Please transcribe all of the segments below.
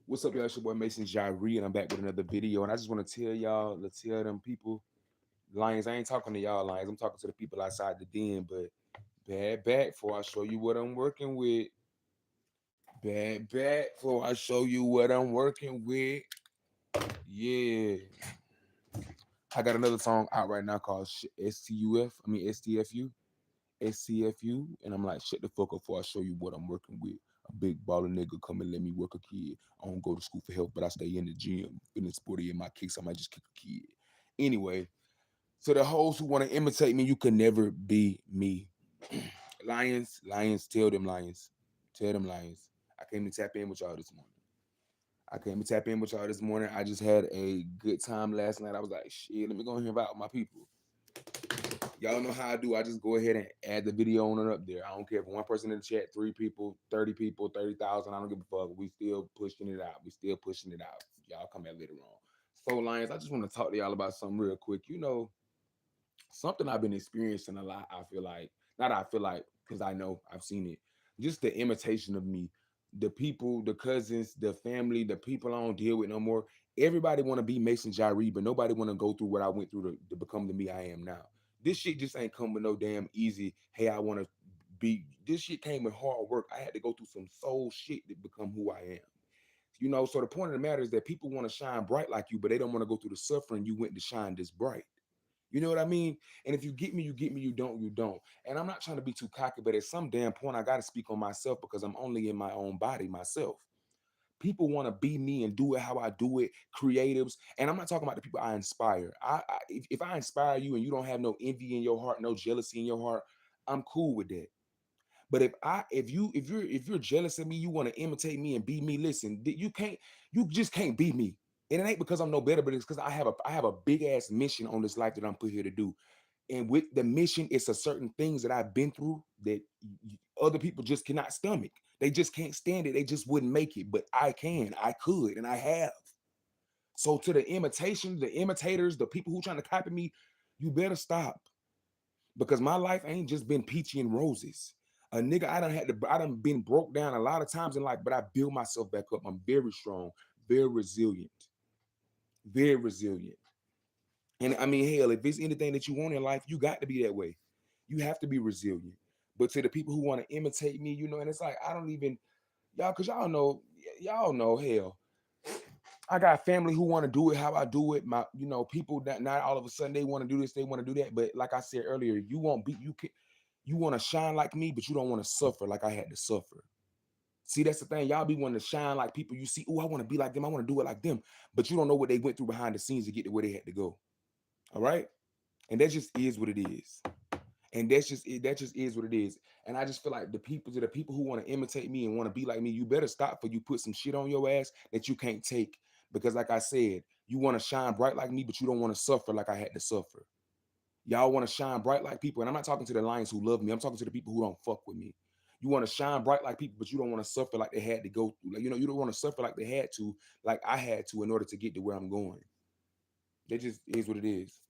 What's up, y'all? It's your boy Mason Jyree, and I'm back with another video. And I just want to tell y'all, let's tell them people, Lions. I ain't talking to y'all, Lions. I'm talking to the people outside the den. But bad back before I show you what I'm working with. Bad back before I show you what I'm working with. Yeah, I got another song out right now called STUF. I mean STFU. SCFU, and I'm like, shut the fuck up before I show you what I'm working with. A big baller nigga come and let me work a kid. I don't go to school for health, but I stay in the gym, feeling sporty in my kicks. I might just kick a kid. Anyway, so the hoes who want to imitate me, you can never be me. Lions, tell them lions. Tell them lions. I came to tap in with y'all this morning. I just had a good time last night. I was like, shit, let me go ahead and invite my people. Y'all know how I do. I just go ahead and add the video on and up there. I don't care if one person in the chat, 3 people, 30,000. I don't give a fuck. We still pushing it out. Y'all come back later on. So, Lions, I just want to talk to y'all about something real quick. Something I've been experiencing a lot. Because I know I've seen it. Just the imitation of me. The people, the cousins, the family, the people I don't deal with no more. Everybody want to be Mason Jyree, but nobody want to go through what I went through to become the me I am now. This shit just ain't come with no damn easy. Hey, I want to be. This shit came with hard work. I had to go through some soul shit to become who I am. So the point of the matter is that people want to shine bright like you, but they don't want to go through the suffering you went to shine this bright. You know what I mean? And if you get me, you get me. You don't, you don't. And I'm not trying to be too cocky, but at some damn point, I got to speak on myself because I'm only in my own body myself. People want to be me and do it how I do it, creatives. And I'm not talking about the people I inspire. If I inspire you and you don't have no envy in your heart, no jealousy in your heart, I'm cool with that. But if you're jealous of me, you want to imitate me and be me. Listen, you just can't be me. And it ain't because I'm no better, but it's because I have a big ass mission on this life that I'm put here to do. And with the mission, it's a certain things that I've been through that other people just cannot stomach. They just can't stand it. They just wouldn't make it. But I can, I could, and I have. So to the imitation, the imitators, the people who trying to copy me, you better stop. Because my life ain't just been peachy and roses. A nigga, I done been broke down a lot of times in life, but I build myself back up. I'm very strong, very resilient, very resilient. And I mean, hell, if it's anything that you want in life, you got to be that way. You have to be resilient. But to the people who want to imitate me, and it's like I don't even y'all, cause y'all know, hell, I got family who want to do it how I do it. My, people that not all of a sudden they want to do this, they want to do that. But like I said earlier, you want to shine like me, but you don't want to suffer like I had to suffer. See, that's the thing. Y'all be wanting to shine like people you see. Oh, I want to be like them. I want to do it like them. But you don't know what they went through behind the scenes to get to where they had to go. All right. And that just is what it is. And that's just it. That just is what it is. And I just feel like the people who want to imitate me and want to be like me, you better stop for you put some shit on your ass that you can't take. Because like I said, you want to shine bright like me, but you don't want to suffer like I had to suffer. Y'all want to shine bright like people. And I'm not talking to the lions who love me. I'm talking to the people who don't fuck with me. You want to shine bright like people, but you don't want to suffer like they had to go through. Like, you don't want to suffer like they had to, like I had to in order to get to where I'm going. That just is what it is.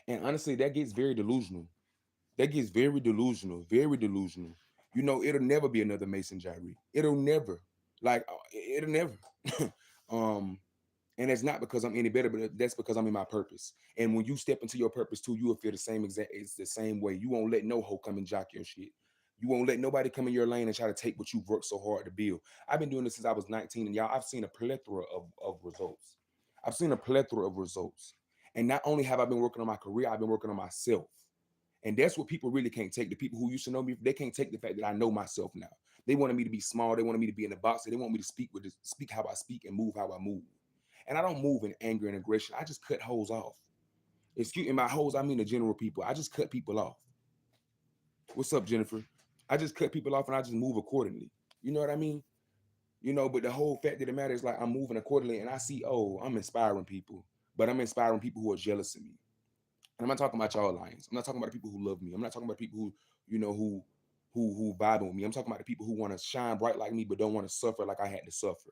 And honestly, that gets very delusional. That gets very delusional, very delusional. It'll never be another Mason Jyree. It'll never. It'll never. um, and it's not because I'm any better, but that's because I'm in my purpose. And when you step into your purpose too, you will feel the same exact. It's the same way. You won't let no hoe come and jock your shit. You won't let nobody come in your lane and try to take what you've worked so hard to build. I've been doing this since I was 19, and y'all, I've seen a plethora of results. I've seen a plethora of results. And not only have I been working on my career, I've been working on myself. And that's what people really can't take. The people who used to know me, they can't take the fact that I know myself now. They wanted me to be small. They wanted me to be in the box. They want me to speak how I speak and move how I move. And I don't move in anger and aggression. I just cut hoes off. Excuse me, my hoes, I mean the general people. I just cut people off. What's up, Jennifer? I just cut people off and I just move accordingly. You know what I mean? But the whole fact of the matter is like I'm moving accordingly and I see, oh, I'm inspiring people, but I'm inspiring people who are jealous of me. And I'm not talking about y'all lions. I'm not talking about the people who love me. I'm not talking about people who, who vibe with me. I'm talking about the people who want to shine bright like me, but don't want to suffer like I had to suffer.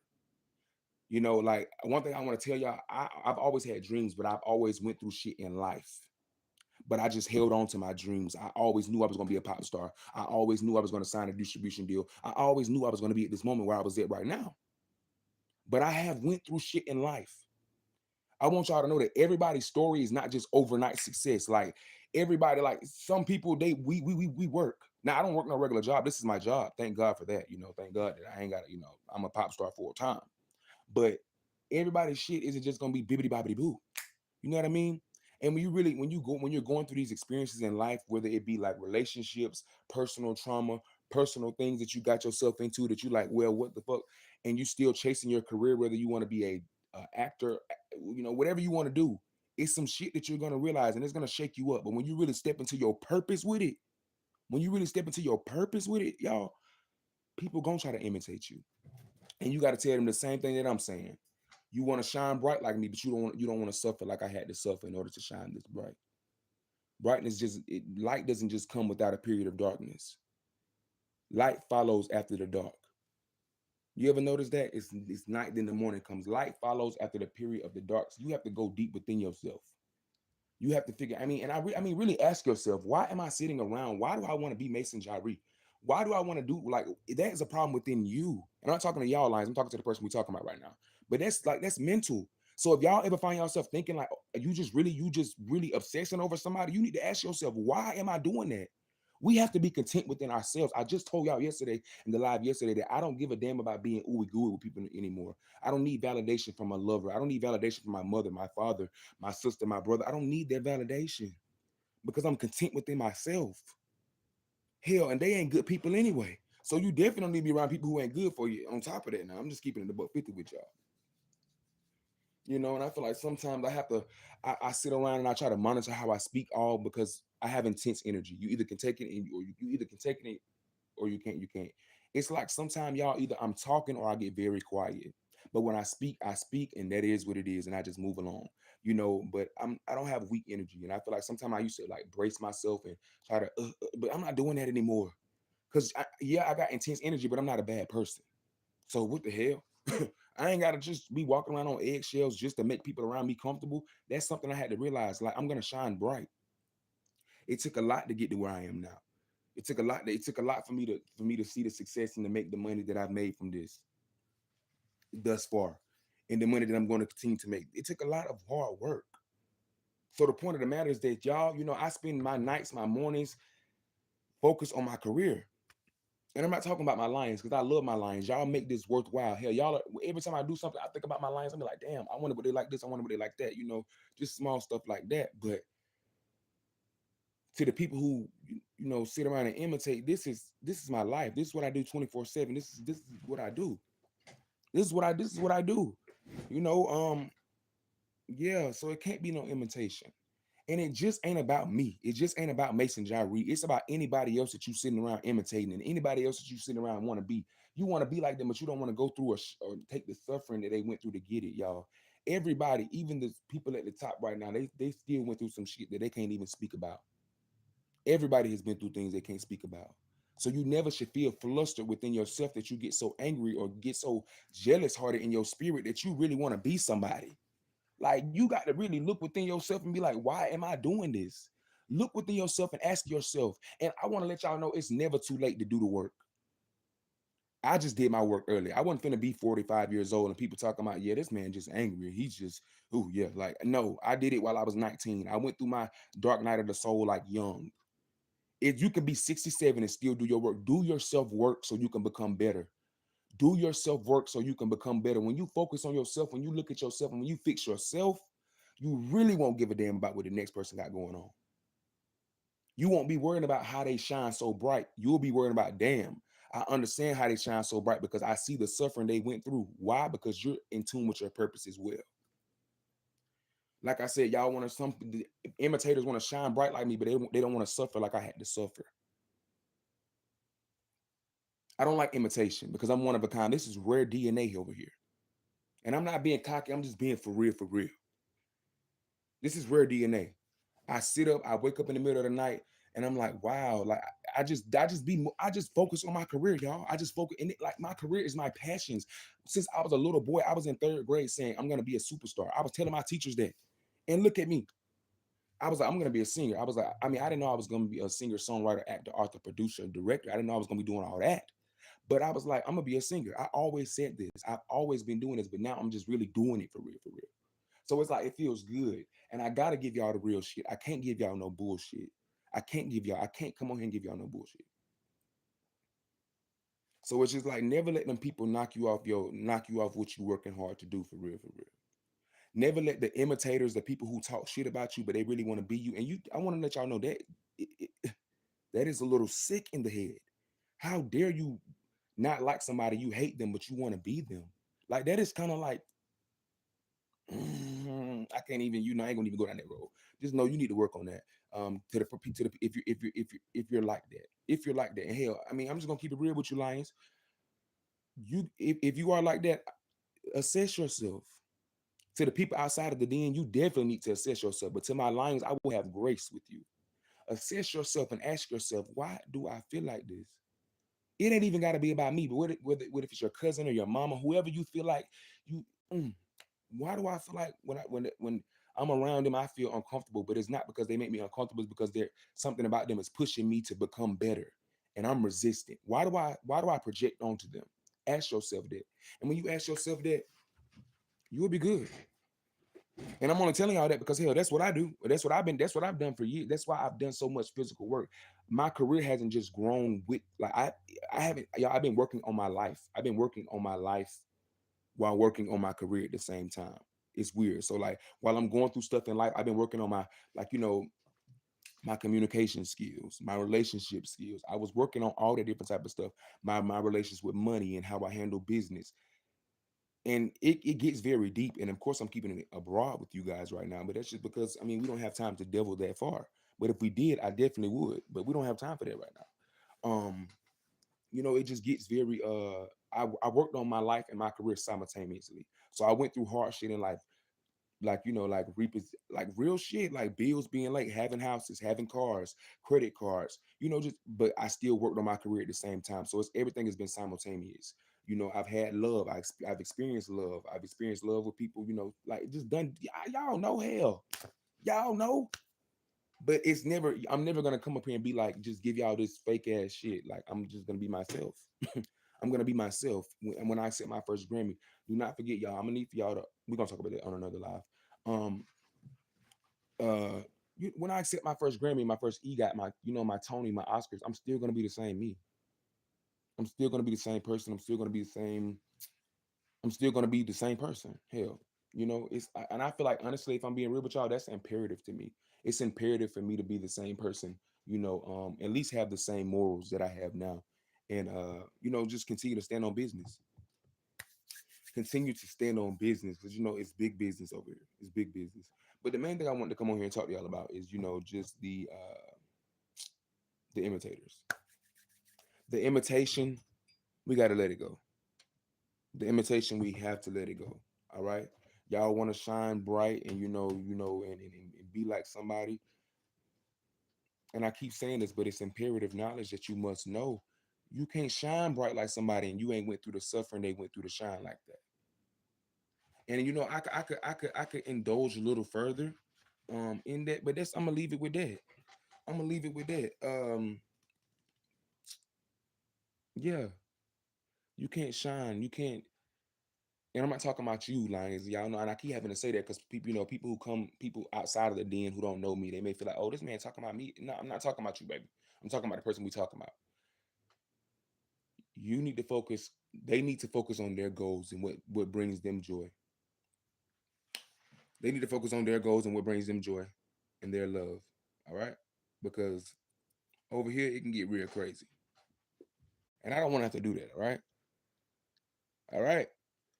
Like one thing I want to tell y'all, I've always had dreams, but I've always went through shit in life. But I just held on to my dreams. I always knew I was going to be a pop star. I always knew I was going to sign a distribution deal. I always knew I was going to be at this moment where I was at right now. but I have went through shit in life. I want y'all to know that everybody's story is not just overnight success. Like everybody, like some people, we work. Now I don't work no regular job. This is my job. Thank God for that. Thank God that I ain't got to, I'm a pop star full time. But everybody's shit isn't just gonna be bibbity bobbity boo. You know what I mean? And when you're going through these experiences in life, whether it be like relationships, personal trauma, personal things that you got yourself into that you like, well, what the fuck, and you still chasing your career, whether you want to be a actor, whatever you want to do, it's some shit that you're gonna realize, and it's gonna shake you up. But when you really step into your purpose with it, y'all, people gonna try to imitate you, and you got to tell them the same thing that I'm saying. You want to shine bright like me, but you don't want to suffer like I had to suffer in order to shine this bright. Light doesn't just come without a period of darkness. Light follows after the dark. You ever notice that? It's night, then the morning comes. Light follows after the period of the dark. So you have to go deep within yourself. You have to figure. I mean, really ask yourself, why am I sitting around? Why do I want to be Mason Jyree? Why do I want to do like that? Is a problem within you. And I'm not talking to y'all lines. I'm talking to the person we're talking about right now. But that's mental. So if y'all ever find yourself thinking like you just really obsessing over somebody, you need to ask yourself, why am I doing that? We have to be content within ourselves. I just told y'all yesterday in the live yesterday that I don't give a damn about being ooey gooey with people anymore. I don't need validation from my lover. I don't need validation from my mother, my father, my sister, my brother. I don't need their validation because I'm content within myself. Hell, and they ain't good people anyway. So you definitely don't need to be around people who ain't good for you. On top of that, now I'm just keeping it above 50 with y'all. And I feel like sometimes I sit around and I try to monitor how I speak, all because I have intense energy. You either can take it or you either can take it or you can't. It's like sometimes y'all, either I'm talking or I get very quiet. But when I speak, and that is what it is, and I just move along. But I don't have weak energy, and I feel like sometimes I used to like brace myself and try to, but I'm not doing that anymore. Cause I got intense energy, but I'm not a bad person. So what the hell? I ain't gotta just be walking around on eggshells just to make people around me comfortable. That's something I had to realize. Like I'm gonna shine bright. It took a lot to get to where I am now. It took a lot for me to see the success and to make the money that I've made from this thus far, and the money that I'm going to continue to make. It took a lot of hard work. So the point of the matter is that y'all, I spend my nights, my mornings focused on my career. And I'm not talking about my Lions because I love my Lions. Y'all make this worthwhile. Hell, every time I do something, I think about my Lions. I'm like, damn, I wonder what they like this. I wonder what they like that. Just small stuff like that. But to the people who sit around and imitate, this is my life. This is what I do 24/7. This is what I do. This is what I do. You know, yeah. So it can't be no imitation. And it just ain't about me. It just ain't about Mason Jyree. It's about anybody else that you sitting around imitating, and anybody else that you sitting around want to be. You want to be like them, but you don't want to go through or take the suffering that they went through to get it, y'all. Everybody, even the people at the top right now, they still went through some shit that they can't even speak about. Everybody has been through things they can't speak about. So you never should feel flustered within yourself that you get so angry or get so jealous hearted in your spirit that you really want to be somebody. Like you got to really look within yourself and be like, why am I doing this? Look within yourself and ask yourself. And I want to let y'all know it's never too late to do the work. I just did my work early. I wasn't finna be 45 years old and people talking about, yeah, this man just angry. He's just, oh yeah. Like, no, I did it while I was 19. I went through my dark night of the soul like young. If you can be 67 and still do your work, do your self work so you can become better. Do your self work so you can become better. When you focus on yourself, when you look at yourself, and when you fix yourself, you really won't give a damn about what the next person got going on. You won't be worrying about how they shine so bright. You'll be worrying about, damn, I understand how they shine so bright because I see the suffering they went through. Why? Because you're in tune with your purpose as well. Like I said, y'all want to the imitators want to shine bright like me, but they don't want to suffer like I had to suffer. I don't like imitation because I'm one of a kind. This is rare DNA over here. And I'm not being cocky. I'm just being for real, for real. This is rare DNA. I sit up, I wake up in the middle of the night, and I'm like, wow, like I just focus on my career, y'all. I just focus, and like my career is my passions. Since I was a little boy, I was in third grade saying I'm gonna be a superstar. I was telling my teachers that, and look at me. I was like, I'm gonna be a singer. I was like, I didn't know I was gonna be a singer, songwriter, actor, author, producer, director. I didn't know I was gonna be doing all that. But I was like, I'm gonna be a singer. I always said this. I've always been doing this, but now I'm just really doing it for real, for real. So it's like it feels good. And I gotta give y'all the real shit. I can't give y'all no bullshit. I can't come on here and give y'all no bullshit. So it's just like never let them people knock you off what you working hard to do for real, for real. Never let the imitators, the people who talk shit about you, but they really want to be you. And I want to let y'all know that that is a little sick in the head. How dare you not like somebody, you hate them, but you want to be them? Like that is kind of like I can't even, I ain't gonna even go down that road. Just know you need to work on that. To the if you're like that, if you're like that, and hell, I mean, I'm just gonna keep it real with you, Lions. If you are like that, assess yourself. To the people outside of the den, you definitely need to assess yourself. But to my Lions, I will have grace with you. Assess yourself and ask yourself, why do I feel like this? It ain't even got to be about me, but what if it's your cousin or your mama, whoever you feel like you. mm, why do I feel like when I'm around them, I feel uncomfortable? But it's not because they make me uncomfortable. It's because they're something about them is pushing me to become better, and I'm resistant. Why do I project onto them? Ask yourself that, and when you ask yourself that, you will be good. And I'm only telling y'all that because hell, that's what I do. That's what I've done for years. That's why I've done so much physical work. My career hasn't just grown with like I haven't y'all, I've been working on my life. I've been working on my life while working on my career at the same time. It's weird. So like while I'm going through stuff in life, I've been working on my like, my communication skills, my relationship skills. I was working on all that different type of stuff. My relations with money and how I handle business, and it gets very deep. And of course I'm keeping it abroad with you guys right now, but that's just because I mean we don't have time to delve that far. But if we did, I definitely would, but we don't have time for that right now. It just gets very I worked on my life and my career simultaneously. So I went through hard shit in life, like like like real shit, like bills being late, having houses, having cars, credit cards, just but I still worked on my career at the same time. So it's everything has been simultaneous. I've had love, I've experienced love, I've experienced love with people, like just done y'all know hell, y'all know. But I'm never gonna come up here and be like, just give y'all this fake ass shit. Like I'm just gonna be myself. I'm gonna be myself. When I accept my first Grammy, do not forget, y'all. I'm gonna need for y'all to. We're gonna talk about that on another live. Um, when I accept my first Grammy, my first EGOT, my Tony, my Oscars, I'm still gonna be the same me. I'm still gonna be the same person. I'm still gonna be the same. I'm still gonna be the same person. Hell, and I feel like honestly, if I'm being real with y'all, that's imperative to me. It's imperative for me to be the same person. At least have the same morals that I have now, and just continue to stand on business. Continue to stand on business because it's big business over here. It's big business. But the main thing I wanted to come on here and talk to y'all about is just the imitators, the imitation. We got to let it go. The imitation, we have to let it go. All right. Y'all want to shine bright and and be like somebody. And I keep saying this, but it's imperative knowledge that you must know. You can't shine bright like somebody and you ain't went through the suffering they went through to shine like that. And I could indulge a little further in that, but I'm gonna leave it with that. I'm gonna leave it with that. Yeah, you can't shine. You can't. And I'm not talking about you, Lions. Y'all know, and I keep having to say that because people, people outside of the den who don't know me, they may feel like, oh, this man talking about me. No, I'm not talking about you, baby. I'm talking about the person we talking about. You need to focus. They need to focus on their goals and what brings them joy. They need to focus on their goals and what brings them joy and their love. All right, because over here it can get real crazy, and I don't want to have to do that. All right.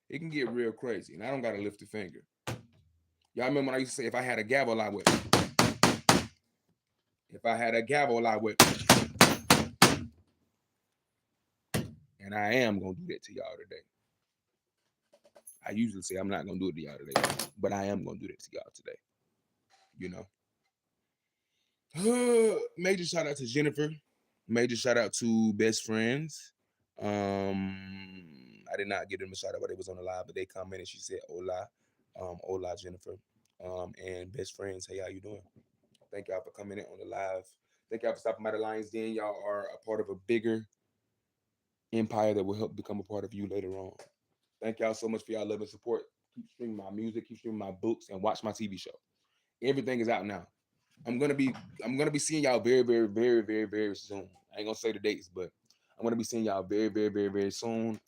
It can get real crazy, and I don't gotta lift a finger. Y'all remember when I used to say, if I had a gavel, I would. If I had a gavel, I would. And I am gonna do that to y'all today. I usually say I'm not gonna do it to y'all today, but I am gonna do that to y'all today. You know. Major shout out to Jennifer. Major shout out to Best Friends. I did not give them a shout out while they was on the live, but they commented. She said, "Hola, hola, Jennifer." And Best Friends, hey, how you doing? Thank y'all for coming in on the live. Thank y'all for stopping by the Lions Den. Y'all are a part of a bigger empire that will help become a part of you later on. Thank y'all so much for y'all love and support. Keep streaming my music, keep streaming my books, and watch my TV show. Everything is out now. I'm gonna be I'm gonna be seeing y'all very, very, very, very, very soon. I ain't gonna say the dates, but I'm gonna be seeing y'all very, very, very, very soon.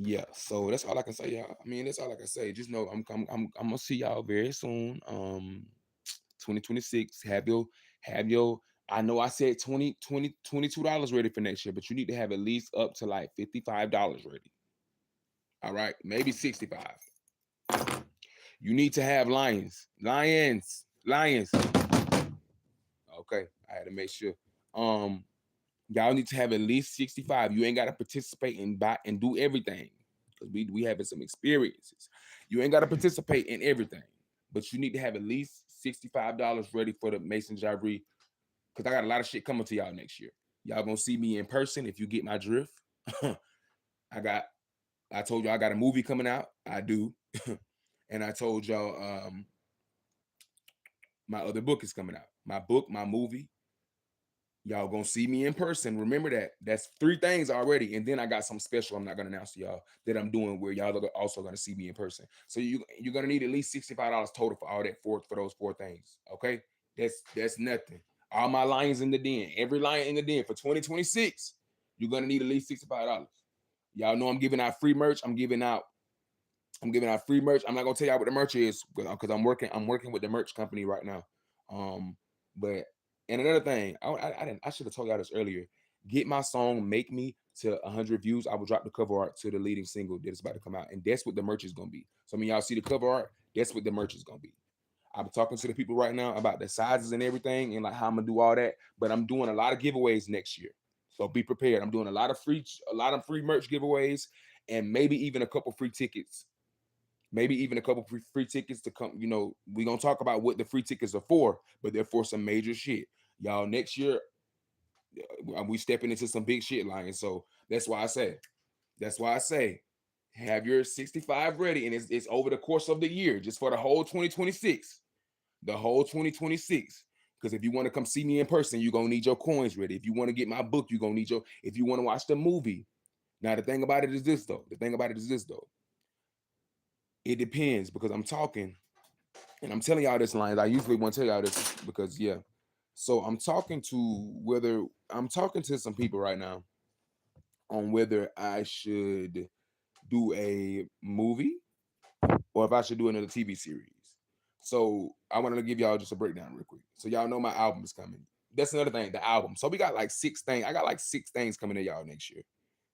Yeah, so that's all I can say, y'all. I mean, that's all I can say. Just know I'm gonna see y'all very soon. 2026. Have your I know I said 22 dollars ready for next year, but you need to have at least up to like $55 ready. All right, maybe 65. You need to have lions. Okay, I had to make sure. Um, y'all need to have at least 65. You ain't got to participate and buy and do everything because we having some experiences. You ain't got to participate in everything, but you need to have at least $65 ready for the Mason Jyree because I got a lot of shit coming to y'all next year. Y'all gonna see me in person if you get my drift. I got I told y'all I got a movie coming out. I do. And I told y'all my other book is coming out. My book, my movie, y'all gonna see me in person. Remember that. That's three things already. And then I got something special I'm not gonna announce to y'all that I'm doing where y'all are also gonna see me in person. So you're gonna need at least $65 total for all that for those four things. Okay. That's nothing. All my lions in the den, every lion in the den for 2026, you're gonna need at least $65. Y'all know I'm giving out free merch. I'm giving out free merch. I'm not gonna tell y'all what the merch is because I'm working with the merch company right now. Um, but and another thing, I should have told y'all this earlier. Get my song "Make Me" to 100 views. I will drop the cover art to the leading single that is about to come out, and that's what the merch is gonna be. So when y'all see the cover art, that's what the merch is gonna be. I'm talking to the people right now about the sizes and everything, and like how I'm gonna do all that. But I'm doing a lot of giveaways next year, so be prepared. I'm doing a lot of free merch giveaways, and maybe even a couple free tickets, maybe even a couple free tickets to come. We're gonna talk about what the free tickets are for, but they're for some major shit. Y'all, next year, we stepping into some big shit, Lions. So that's why I say, have your 65 ready, and it's over the course of the year, just for the whole 2026. The whole 2026. Because if you want to come see me in person, you're gonna need your coins ready. If you want to get my book, you're gonna need your if you want to watch the movie. Now the thing about it is this though. The thing about it is this though. It depends because I'm talking and I'm telling y'all this lines. I usually want to tell y'all this because yeah. So I'm talking to some people right now on whether I should do a movie or if I should do another TV series. So I wanted to give y'all just a breakdown real quick. So y'all know my album is coming. That's another thing, the album. So we got like six things. I got like six things coming to y'all next year.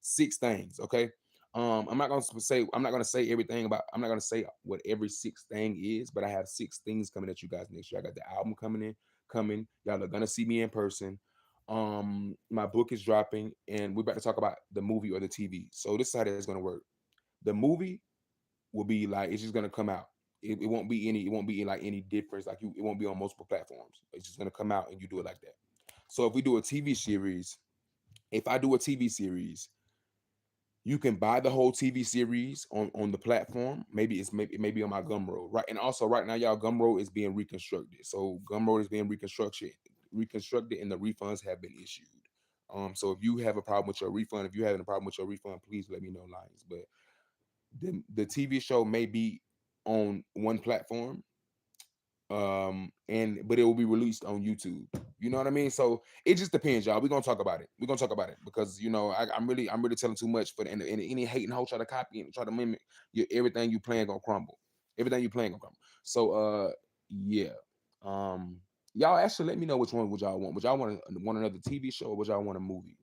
Six things, okay? I'm not gonna say what every six thing is, but I have six things coming at you guys next year. I got the album coming. Y'all are gonna see me in person. My book is dropping, and we're about to talk about the movie or the TV. So this is how that's gonna work. The movie will be like it's just gonna come out. It won't be like any difference. Like it won't be on multiple platforms. It's just gonna come out and you do it like that. So if we do a TV series, if I do a TV series, you can buy the whole TV series on the platform. Maybe on my Gumroad, right? And also right now, y'all, Gumroad is being reconstructed. So Gumroad is being reconstructed, and the refunds have been issued. So if you have a problem with your refund, if you're having a problem with your refund, please let me know, lines. But the TV show may be on one platform, and but it will be released on YouTube. You know what I mean? So it just depends, y'all. We're gonna talk about it because I'm really telling too much for and any hating hoe try to copy and try to mimic everything you playing gonna crumble. Everything you playing gonna crumble. So yeah. Um y'all actually let me know which one would y'all want. Would y'all want another TV show or would y'all want a movie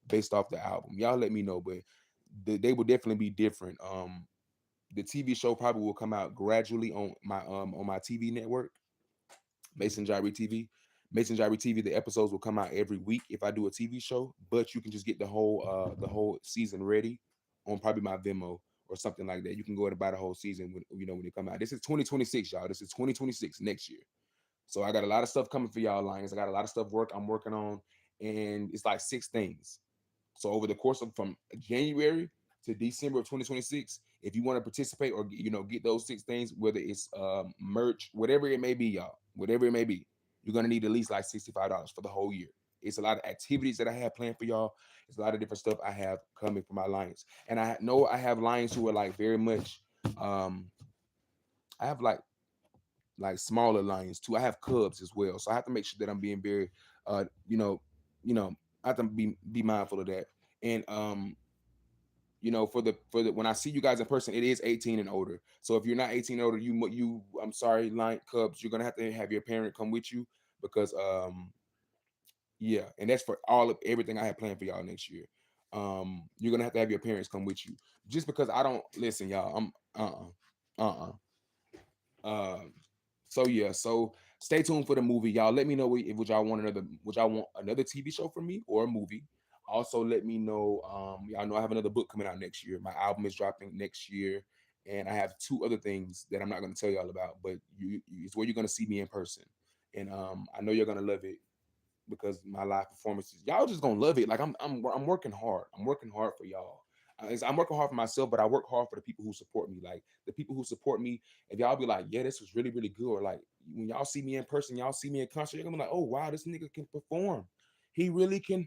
based off the album? Y'all let me know, but they will definitely be different. The TV show probably will come out gradually on my TV network, Mason Jyree TV. Mason Jyree TV. The episodes will come out every week if I do a TV show, but you can just get the whole season ready on probably my Venmo or something like that. You can go ahead and buy the whole season when it come out. This is 2026, y'all. This is 2026 next year. So I got a lot of stuff coming for y'all, Lions. I got a lot of stuff I'm working on, and it's like six things. So over the course of from January to December of 2026, if you want to participate or get those six things, whether it's merch, whatever it may be, y'all, whatever it may be, you're gonna need at least like $65 for the whole year. It's a lot of activities that I have planned for y'all. It's a lot of different stuff I have coming for my lions. And I know I have lions who are like very much um I have like smaller lions too. I have cubs as well. So I have to make sure that I'm being very uh you know, you know, I have to be mindful of that. And for the when I see you guys in person, it is 18 and older. So if you're not 18 and older, I'm sorry, lion cubs, you're gonna have to have your parent come with you because yeah, and that's for all of everything I have planned for y'all next year. You're gonna have to have your parents come with you. Just because I don't listen, y'all. I'm uh-uh. Um, so yeah, so stay tuned for the movie, y'all. Let me know if would y'all want another TV show from me or a movie. Also, let me know. Y'all know I have another book coming out next year. My album is dropping next year, and I have two other things that I'm not going to tell y'all about. But it's where you're going to see me in person, and I know you're going to love it because my live performances, y'all just gonna love it. Like I'm working hard. I'm working hard for y'all. I'm working hard for myself, but I work hard for the people who support me. Like the people who support me, if y'all be like, yeah, this was really, really good. Or like when y'all see me in person, y'all see me in concert, you're gonna be like, oh wow, this nigga can perform. He really can.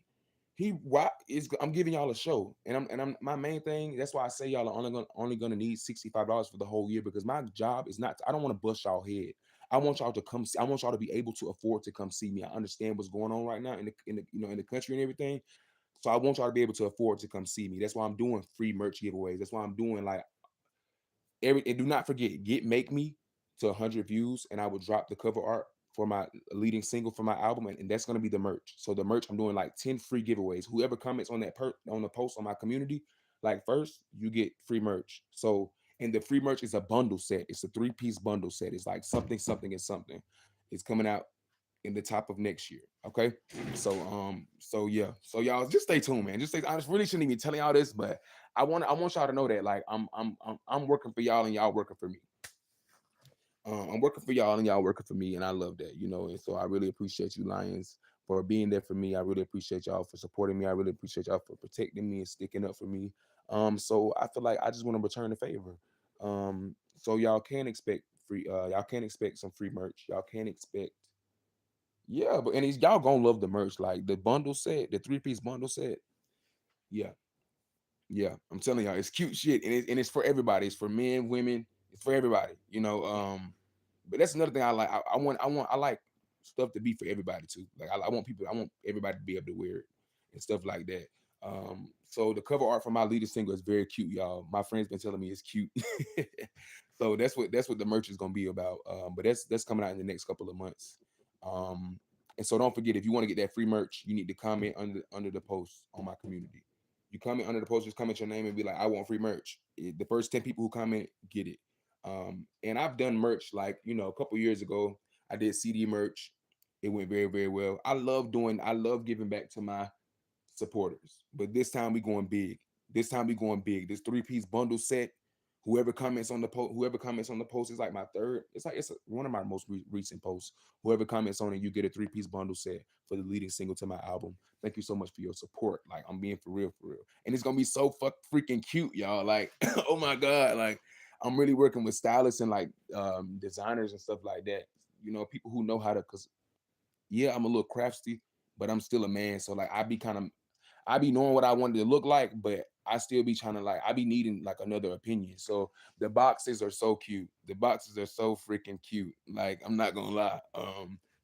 I'm giving y'all a show, and I'm my main thing. That's why I say y'all are only gonna need $65 for the whole year because my job is not. I don't want to bust y'all head. I want y'all to come. I want y'all to be able to afford to come see me. I understand what's going on right now in the country and everything. So I want y'all to be able to afford to come see me. That's why I'm doing free merch giveaways. That's why I'm doing like and do not forget, get Make Me to 100 views, and I will drop the cover art for my leading single for my album, and that's gonna be the merch. So the merch, I'm doing like 10 free giveaways. Whoever comments on on the post on my community, like first, you get free merch. So and the free merch is a bundle set. It's a three-piece bundle set. It's like something, something, and something. It's coming out in the top of next year. Okay. So yeah. So y'all just stay tuned, man. Just stay I just really shouldn't even tell y'all this, but I want y'all to know that like I'm working for y'all and y'all working for me. I'm working for y'all and y'all working for me, and I love that, And so I really appreciate you, Lions, for being there for me. I really appreciate y'all for supporting me. I really appreciate y'all for protecting me and sticking up for me. So I feel like I just want to return the favor. So y'all can expect y'all can expect some free merch. Y'all can expect yeah, but and y'all gonna love the merch, like the bundle set, the three-piece bundle set. Yeah, yeah, I'm telling y'all, it's cute shit, and it's for everybody. It's for men, women. It's for everybody. But that's another thing I like. I like stuff to be for everybody too. Like I want everybody to be able to wear it and stuff like that. So the cover art for my leading single is very cute, y'all. My friends been telling me it's cute. So that's what the merch is gonna be about. But that's coming out in the next couple of months. Um, and so don't forget, if you want to get that free merch, you need to comment under the post on my community. You comment under the post, just comment your name and be like, I want free merch. The first 10 people who comment get it. And I've done merch like, a couple years ago, I did CD merch. It went very, very well. I love giving back to my supporters. But this time we going big. This time we going big. This three-piece bundle set. Whoever comments on the post is like my third. One of my most recent posts. Whoever comments on it, you get a three-piece bundle set for the leading single to my album. Thank you so much for your support. Like I'm being for real, and it's gonna be so freaking cute, y'all. Like, oh my god, like I'm really working with stylists and like designers and stuff like that. People who know how to. Cause yeah, I'm a little crafty, but I'm still a man. So like I be knowing what I wanted to look like, but I still be trying to like I be needing like another opinion. So the boxes are so cute. The boxes are so freaking cute. Like I'm not gonna lie.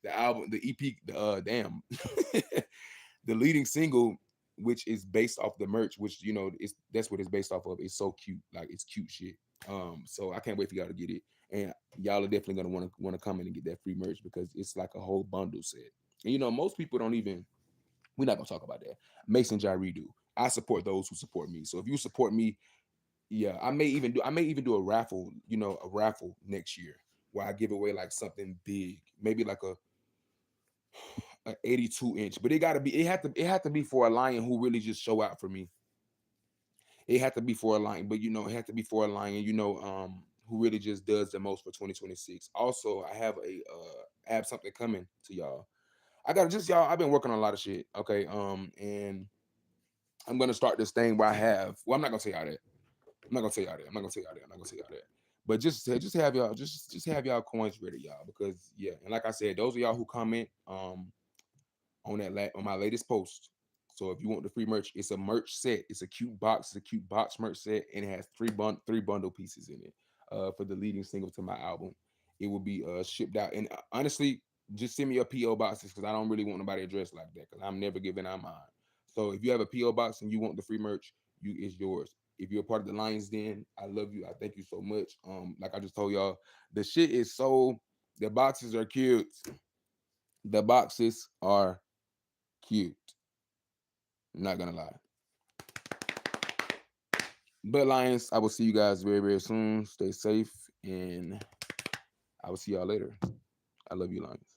The album, the EP, damn, the leading single, which is based off the merch, which that's what it's based off of. It's so cute. Like it's cute shit. So I can't wait for y'all to get it. And y'all are definitely gonna want to come in and get that free merch because it's like a whole bundle set. And most people don't even we're not gonna talk about that. Mason Jyree do. I support those who support me. So if you support me, yeah, I may even do a raffle next year where I give away like something big, maybe like a 82-inch. But it had to be for a lion who really just show out for me. It had to be for a lion, but it had to be for a lion, who really just does the most for 2026. Also, I have something coming to y'all. I got just y'all. I've been working on a lot of shit. Okay. And I'm gonna start this thing where I have. Well, I'm not gonna say all that. I'm not gonna say all that. I'm not gonna say all that. I'm not gonna say all that. But just have y'all just have y'all coins ready, y'all, because yeah. And like I said, those of y'all who comment on my latest post. So if you want the free merch, it's a merch set. It's a cute box. It's a cute box merch set, and it has three bundle pieces in it. For the leading single to my album, it will be shipped out. And honestly, just send me your PO boxes because I don't really want nobody addressed like that because I'm never giving out mine. So if you have a PO box and you want the free merch, it's yours. If you're a part of the Lions Den, I love you. I thank you so much. Like I just told y'all, the shit is so. The boxes are cute. The boxes are cute. I'm not gonna lie. But Lions, I will see you guys very, very soon. Stay safe, and I will see y'all later. I love you, Lions.